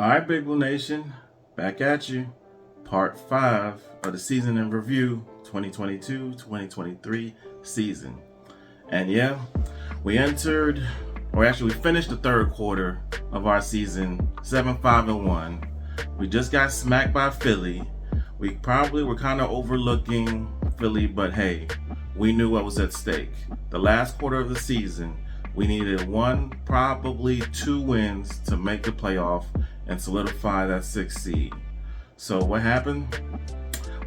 All right, Big Blue Nation, back at you. Part 5 of the season in review 2022-2023 season. And yeah, we finished the third quarter of our season 7-5-1. We just got smacked by Philly. We probably were kind of overlooking Philly, but hey, we knew what was at stake. The last quarter of the season, we needed one, probably 2 wins to make the playoff and solidify that 6th seed. So what happened?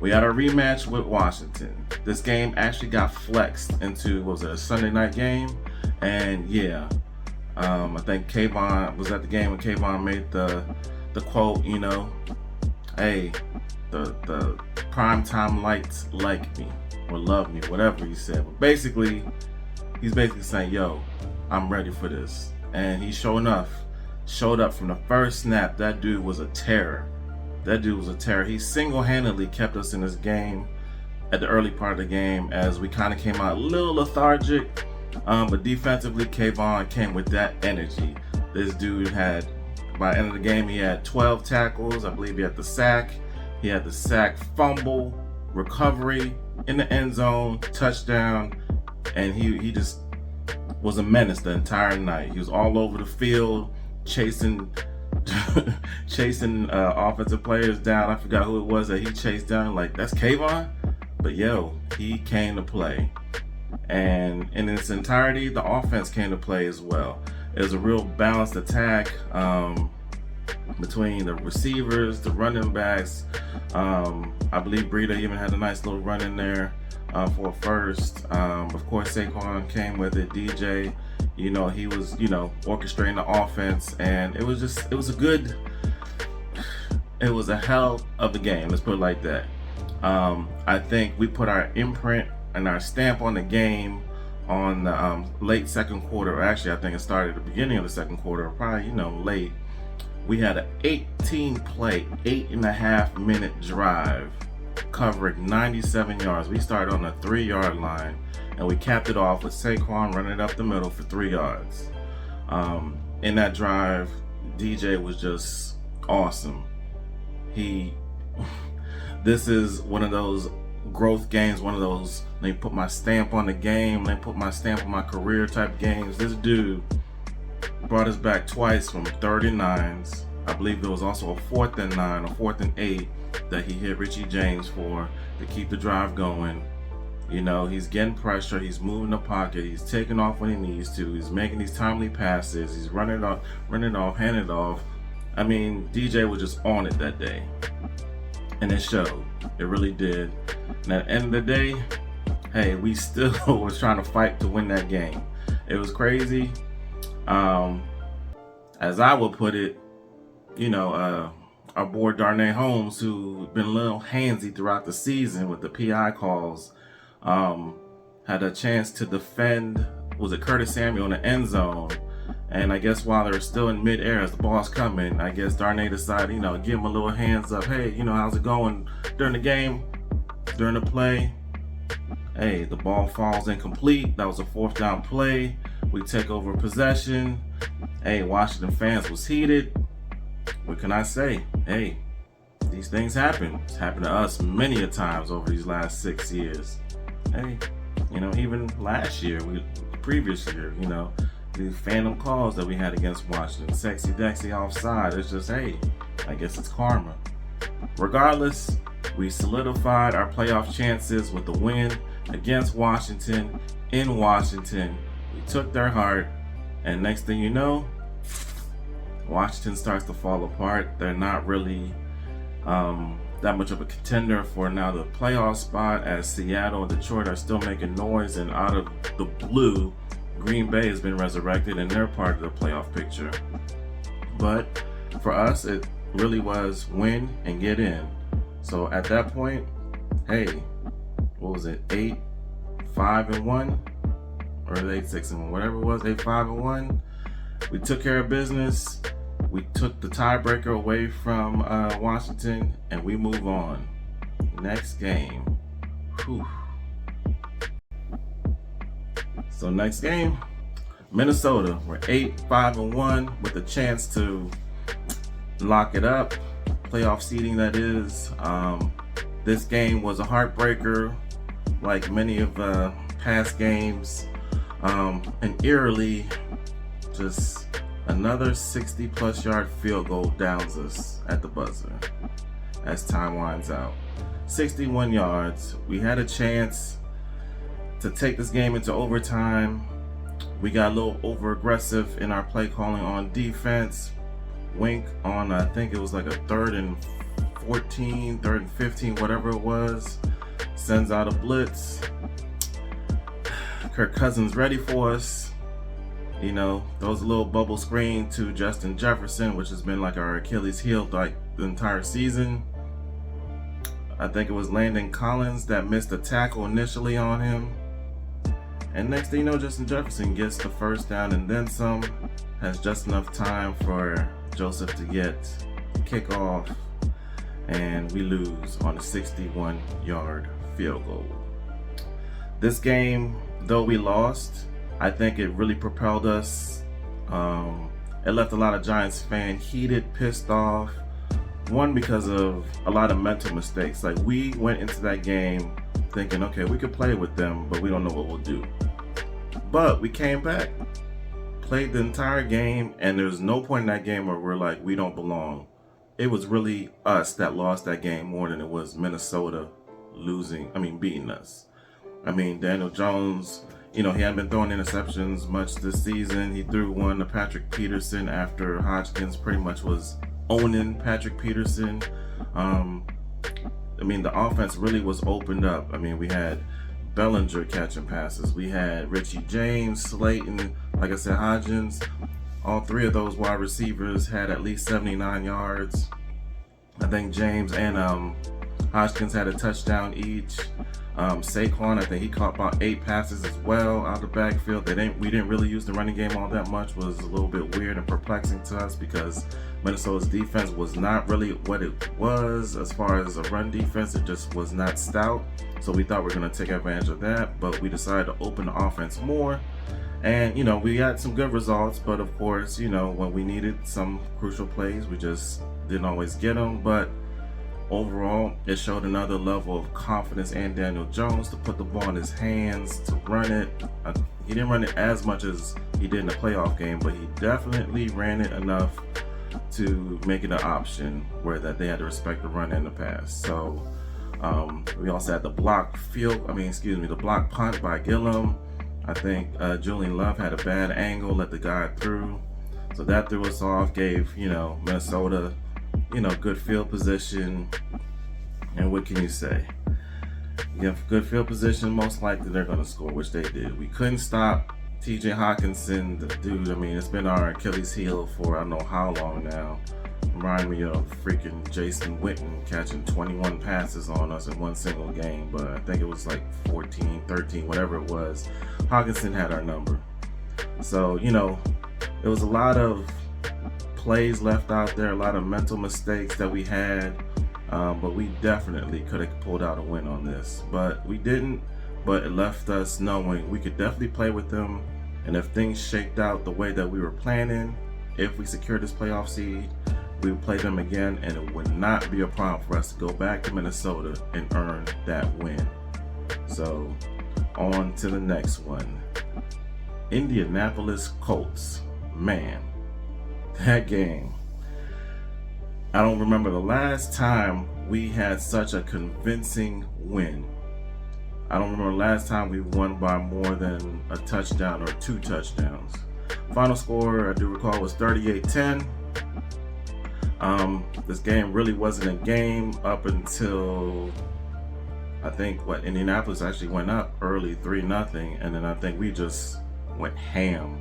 We had a rematch with Washington. This game actually got flexed into, a Sunday night game? And yeah, I think Kayvon was at the game when Kayvon made the quote, hey, the primetime lights like me or love me, whatever he said. But basically, he's basically saying, yo, I'm ready for this. And he showed up from the first snap. That dude was a terror. He single-handedly kept us in this game at the early part of the game as we kind of came out a little lethargic. But defensively, Kayvon came with that energy. This dude had, by the end of the game, he had 12 tackles. I believe he had the sack. He had the sack, fumble, recovery, in the end zone, touchdown. And he just was a menace the entire night. He was all over the field, chasing offensive players down. I forgot who it was that he chased down. Like, that's Kayvon? But yo, he came to play. And in its entirety, the offense came to play as well. It was a real balanced attack between the receivers, the running backs. I believe Breida even had a nice little run in there for a first. Of course, Saquon came with it. DJ, he was, orchestrating the offense, and it was a hell of a game. Let's put it like that. I think we put our imprint and our stamp on the game on the late second quarter. Or actually, I think it started at the beginning of the second quarter, probably, late. We had an 18-play, 8.5-minute drive covering 97 yards. We started on the 3-yard line, and we capped it off with Saquon running up the middle for 3 yards. In that drive, DJ was just awesome. This is one of those growth games, one of those, let me put my stamp on the game, let me put my stamp on my career type games. This dude brought us back twice from 39s. I believe there was also a 4th and 9, a 4th and 8 that he hit Richie James for to keep the drive going. He's getting pressure, he's moving the pocket, he's taking off when he needs to, he's making these timely passes, he's running off, handing it off. I mean, DJ was just on it that day. And it showed. It really did. And at the end of the day, hey, we still was trying to fight to win that game. It was crazy. As I would put it, our boy Darnay Holmes, who's been a little handsy throughout the season with the PI calls, had a chance to defend, was it Curtis Samuel in the end zone? And I guess while they're still in midair as the ball's coming, I guess Darnay decided, give him a little hands up. Hey, how's it going during the game, during the play? Hey, the ball falls incomplete. That was a 4th down play. We take over possession. Hey, Washington fans was heated. What can I say? Hey, these things happen. It's happened to us many a times over these last 6 years. Hey, even last year, previous year, the phantom calls that we had against Washington, sexy Dexy offside. It's just, hey, I guess it's karma. Regardless, we solidified our playoff chances with the win against Washington in Washington. We took their heart, and next thing you know, Washington starts to fall apart. They're not really that much of a contender for now the playoff spot, as Seattle and Detroit are still making noise, and out of the blue, Green Bay has been resurrected and they're part of the playoff picture. But for us, it really was win and get in. So at that point, hey, what was it, 8-5-1? Or 8-6-1, whatever it was, 8-5-1. We took care of business. We took the tiebreaker away from Washington, and we move on. Next game. Whew. So next game, Minnesota. We're 8-5-1 with a chance to lock it up, playoff seeding that is. This game was a heartbreaker, like many of past games, and eerily, just another 60-plus yard field goal downs us at the buzzer as time winds out. 61 yards. We had a chance to take this game into overtime. We got a little over aggressive in our play calling on defense. Wink on, I think it was like a 3rd and 14, 3rd and 15, whatever it was, sends out a blitz. Kirk Cousins ready for us. You know, throws a little bubble screen to Justin Jefferson, which has been like our Achilles heel like the entire season. I think it was Landon Collins that missed a tackle initially on him. And next thing you know, Justin Jefferson gets the first down and then some. Has just enough time for Joseph to get kickoff, and we lose on a 61-yard field goal. This game, though we lost, I think it really propelled us. It left a lot of Giants fans heated, pissed off. One, because of a lot of mental mistakes. Like, we went into that game thinking, okay, we could play with them, but we don't know what we'll do. But we came back, played the entire game, and there's no point in that game where we're like, we don't belong. It was really us that lost that game more than it was Minnesota beating us. I mean, Daniel Jones, he hadn't been throwing interceptions much this season. He threw one to Patrick Peterson after Hodgkins pretty much was owning Patrick Peterson. The offense really was opened up. We had Bellinger catching passes. We had Richie James, Slayton, like I said, Hodgins. All three of those wide receivers had at least 79 yards. I think James and Hodgkins had a touchdown each. Saquon, I think he caught about 8 passes as well out the backfield. We didn't really use the running game all that much. Was a little bit weird and perplexing to us because Minnesota's defense was not really what it was as far as a run defense. It just was not stout. So we thought we were going to take advantage of that, but we decided to open the offense more. And, we got some good results, but of course, when we needed some crucial plays, we just didn't always get them. But overall, it showed another level of confidence in Daniel Jones to put the ball in his hands, to run it. He didn't run it as much as he did in the playoff game, but he definitely ran it enough to make it an option where that they had to respect the run and the pass. So we also had the block punt by Gillum. I think Julian Love had a bad angle, let the guy through. So that threw us off, gave, Minnesota, good field position. And what can you say? You have good field position, most likely they're going to score, which they did. We couldn't stop TJ Hawkinson, the dude. It's been our Achilles heel for I don't know how long now. Remind me of freaking Jason Witten catching 21 passes on us in one single game, but I think it was like 14, 13, whatever it was. Hawkinson had our number. So, it was a lot of plays left out there, a lot of mental mistakes that we had, but we definitely could have pulled out a win on this. But we didn't, but it left us knowing we could definitely play with them, and if things shaked out the way that we were planning, if we secured this playoff seed, we would play them again, and it would not be a problem for us to go back to Minnesota and earn that win. So, on to the next one. Indianapolis Colts. Man, that game. I don't remember the last time we had such a convincing win. I don't remember the last time we won by more than a touchdown or 2 touchdowns. Final score, I do recall, was 38-10. This game really wasn't a game up until I think Indianapolis actually went up early 3-0, and then I think we just went ham.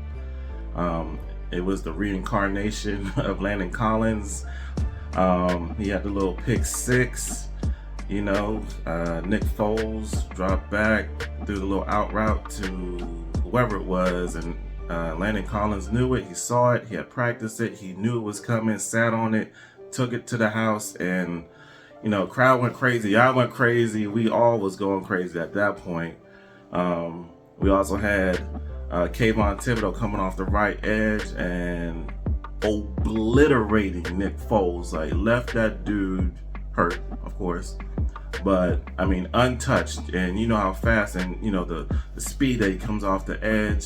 It was the reincarnation of Landon Collins. He had the little pick 6. Nick Foles dropped back, threw the little out route to whoever it was, and Landon Collins knew it. He saw it. He had practiced it. He knew it was coming, sat on it, took it to the house, and crowd went crazy. I went crazy. We all was going crazy at that point. We also had Kayvon Thibodeau coming off the right edge, and obliterating Nick Foles. Like, left that dude hurt, of course, but I mean untouched. And you know how fast, and you know the speed that he comes off the edge,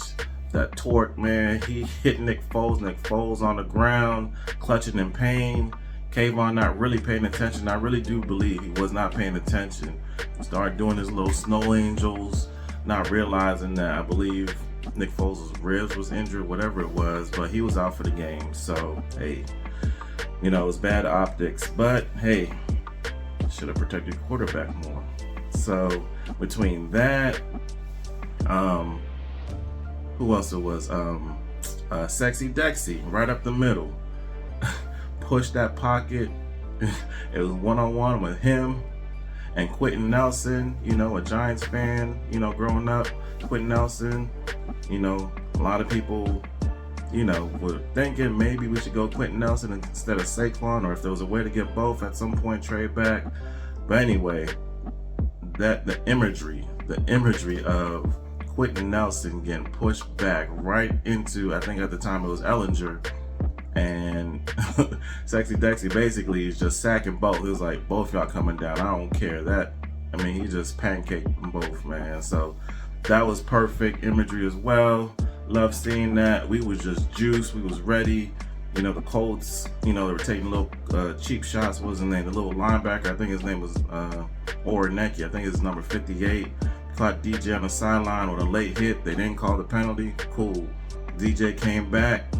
that torque, man. He hit Nick Foles on the ground, clutching in pain. Kayvon not really paying attention. I really do believe he was not paying attention. He started doing his little snow angels, not realizing that I believe Nick Foles' ribs was injured, whatever it was, but he was out for the game. So, hey, you know, it was bad optics, but hey, should have protected the quarterback more. So, between that, who else it was? Sexy Dexy, right up the middle. Pushed that pocket. It was one-on-one with him and Quentin Nelson, you know, a Giants fan, you know, growing up. Quentin Nelson, you know, a lot of people, you know, were thinking maybe we should go Quentin Nelson instead of Saquon, or if there was a way to get both at some point, trade back. But anyway, the imagery of Quentin Nelson getting pushed back right into, I think at the time it was Ellinger, and Sexy Dexy basically is just sacking both. It was like, both y'all coming down. I don't care. That, I mean, he just pancaked them both, man. So that was perfect imagery as well. Love seeing that. We was just juiced. We was ready. You know, the Colts, you know, they were taking little cheap shots. What was his name? The little linebacker, I think his name was Orenecki. I think it's number 58. Caught DJ on the sideline with a late hit. They didn't call the penalty. Cool. DJ came back.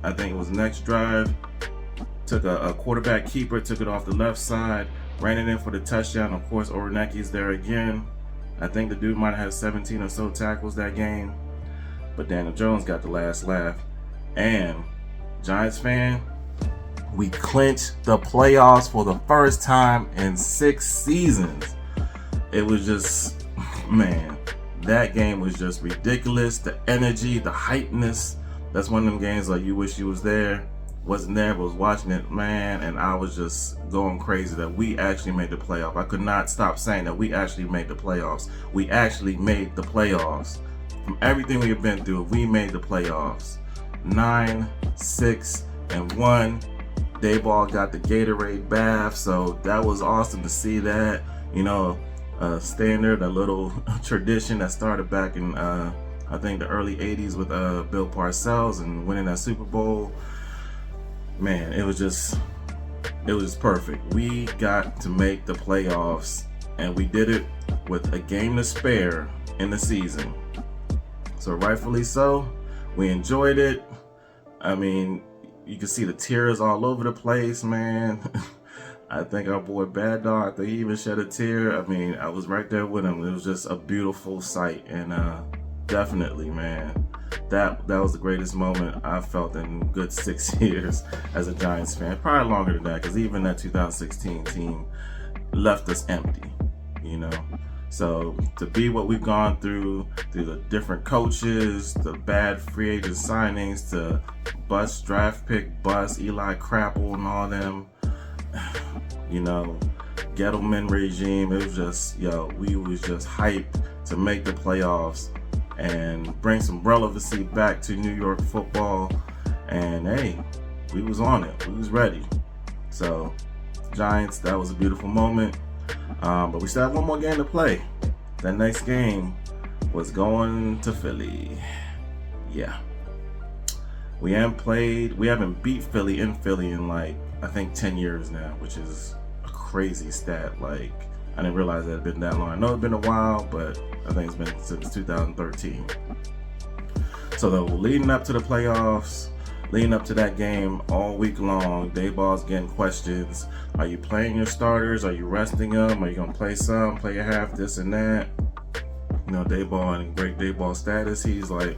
I think it was next drive. Took a quarterback keeper, took it off the left side, ran it in for the touchdown. Of course, Orenecki's there again. I think the dude might have had 17 or so tackles that game. But Daniel Jones got the last laugh. And Giants fan, we clinched the playoffs for the first time in 6 seasons. It was just, man, that game was just ridiculous. The energy, the hypeness. That's one of them games like you wish you was there. Wasn't there, but was watching it, man, and I was just going crazy that we actually made the playoff. I could not stop saying that we actually made the playoffs. We actually made the playoffs. From everything we have been through, we made the playoffs. 9, 6, and 1. Dayball got the Gatorade bath, so that was awesome to see that. You know, standard, a little tradition that started back in I think the early 80s with Bill Parcells and winning that Super Bowl. Man, it was just perfect. We got to make the playoffs, and we did it with a game to spare in the season. So rightfully so, we enjoyed it. I mean, you can see the tears all over the place, man. I think our boy Bad Dog, I think he even shed a tear. I mean, I was right there with him. It was just a beautiful sight, and definitely, man, that was the greatest moment I felt in good 6 years as a Giants fan. Probably longer than that, because even that 2016 team left us empty, you know. So to be what we've gone through the different coaches, the bad free agent signings, to bust draft pick bust Eli Crapple and all them, you know, Gettleman regime. It was just, we was just hyped to make the playoffs and bring some relevancy back to New York football. And hey, we was on it. We was ready. So Giants, that was a beautiful moment. But we still have one more game to play. That next game was going to Philly. Yeah. We haven't beat Philly in Philly in like, I think 10 years now, which is a crazy stat. Like, I didn't realize that it had been that long. I know it's been a while, but I think it's been since 2013. So though, leading up to the playoffs, leading up to that game all week long, Dayball's getting questions. Are you playing your starters? Are you resting them? Are you going to play some, play a half, this and that? You know, Dayball, in great Dayball status, he's like,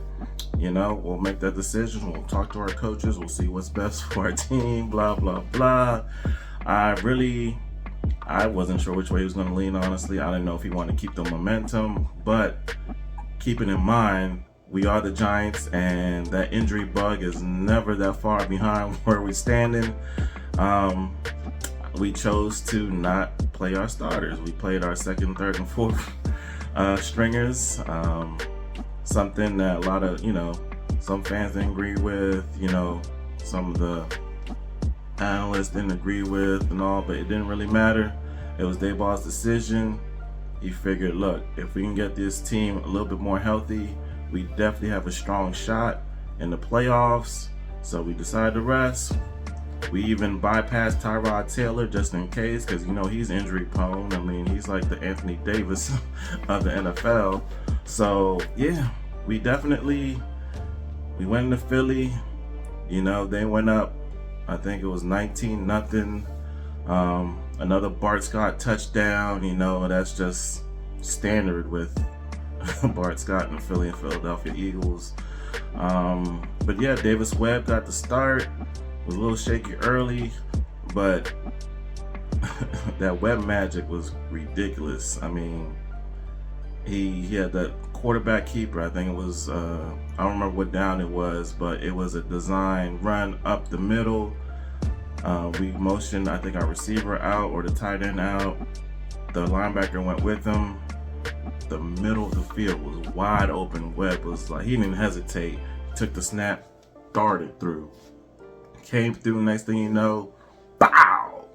you know, we'll make that decision. We'll talk to our coaches. We'll see what's best for our team, blah, blah, blah. I wasn't sure which way he was going to lean, honestly. I didn't know if he wanted to keep the momentum. But keeping in mind, we are the Giants, and that injury bug is never that far behind where we're standing. We chose to not play our starters. We played our second, third, and fourth stringers. Something that a lot of, some fans didn't agree with. some of the analysts didn't agree with and all, but it didn't really matter. It was Dayball's decision. He figured, look, if we can get this team a little bit more healthy, we definitely have a strong shot in the playoffs. So we decided to rest. We even bypassed Tyrod Taylor just in case, because you know he's injury prone. I mean, he's like the Anthony Davis of the NFL. So yeah, we went into Philly. You know, they went up, I think it was 19-0. Another Bart Scott touchdown. You know, that's just standard with Bart Scott and the Philly and Philadelphia Eagles. But yeah, Davis Webb got the start. Was a little shaky early, but that Webb magic was ridiculous. I mean, he had that quarterback keeper. I think it was, I don't remember what down it was, but it was a design run up the middle. We motioned, I think, our receiver out or the tight end out. The linebacker went with him. The middle of the field was wide open. Webb was like, he didn't even hesitate. Took the snap, darted through. Came through, next thing you know, bow!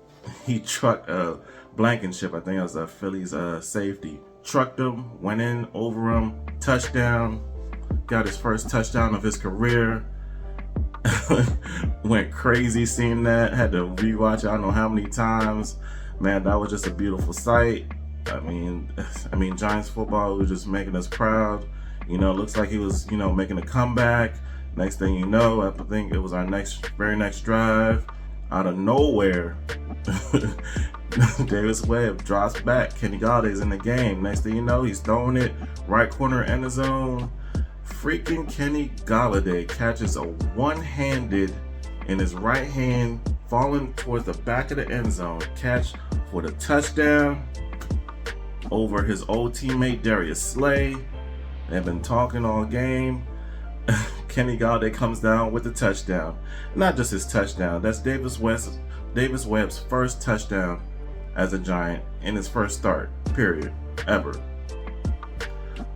He trucked Blankenship, I think it was a Phillies safety. Trucked him, went in over him, touchdown. Got his first touchdown of his career. Went crazy seeing that. Had to rewatch it I don't know how many times. Man, that was just a beautiful sight. I mean, Giants football was just making us proud. You know, looks like he was, you know, making a comeback. Next thing you know, I think it was our very next drive. Out of nowhere, Davis Webb drops back. Kenny Galladay's in the game. Next thing you know, he's throwing it right corner in the zone. Freaking Kenny Galladay catches a one-handed in his right hand, falling towards the back of the end zone catch for the touchdown over his old teammate Darius Slay. They've been talking all game. Kenny Galladay comes down with the touchdown. Not just his touchdown. That's Davis Webb's first touchdown as a Giant in his first start, period, ever.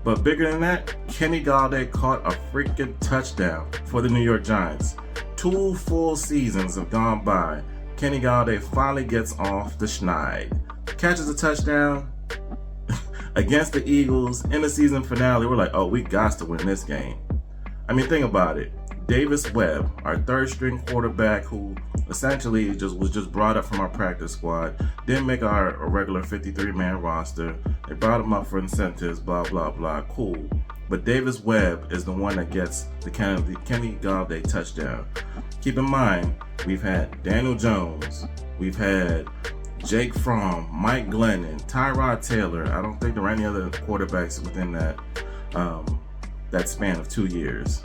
But bigger than that, Kenny Galladay caught a freaking touchdown for the New York Giants. 2 full seasons have gone by. Kenny Galladay finally gets off the schneid. Catches a touchdown against the Eagles in the season finale. We're like, oh, we got to win this game. I mean, think about it. Davis Webb, our third string quarterback, who essentially was just brought up from our practice squad, didn't make our regular 53-man roster. They brought him up for incentives, blah, blah, blah. Cool. But Davis Webb is the one that gets the Kenny Galladay touchdown. Keep in mind, we've had Daniel Jones, we've had Jake Fromm, Mike Glennon, Tyrod Taylor. I don't think there were any other quarterbacks within that span of 2 years.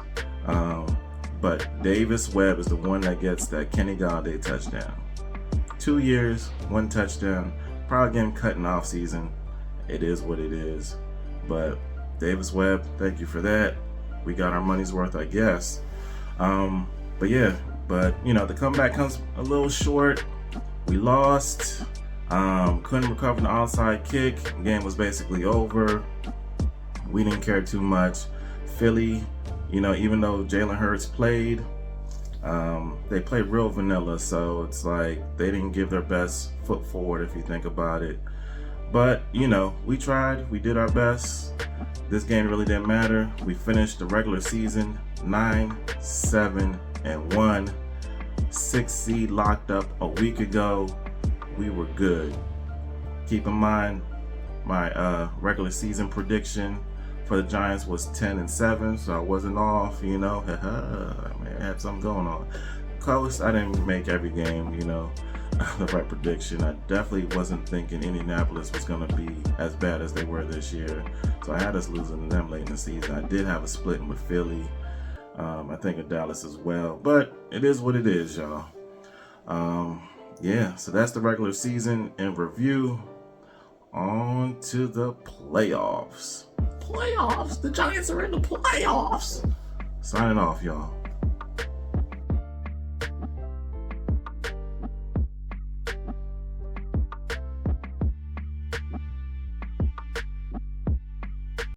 But Davis Webb is the one that gets that Kenny Galladay touchdown. 2 years, 1 touchdown. Probably getting cut in off season. It is what it is. But Davis Webb, thank you for that. We got our money's worth, I guess. But you know, the comeback comes a little short. We lost. Couldn't recover the onside kick. The game was basically over. We didn't care too much. Philly, you know, even though Jalen Hurts played, they played real vanilla, so it's like they didn't give their best foot forward if you think about it. But, you know, we tried, we did our best. This game really didn't matter. We finished the regular season 9-7-1. 6 seed locked up a week ago. We were good. Keep in mind, my regular season prediction for the Giants was 10-7, so I wasn't off, you know. I had something going on. Of course, I didn't make every game, you know, the right prediction. I definitely wasn't thinking Indianapolis was going to be as bad as they were this year. So I had us losing to them late in the season. I did have a split with Philly. I think of Dallas as well. But it is what it is, y'all. Yeah, so that's the regular season in review. On to the playoffs. Playoffs? The Giants are in the playoffs. Signing off, y'all.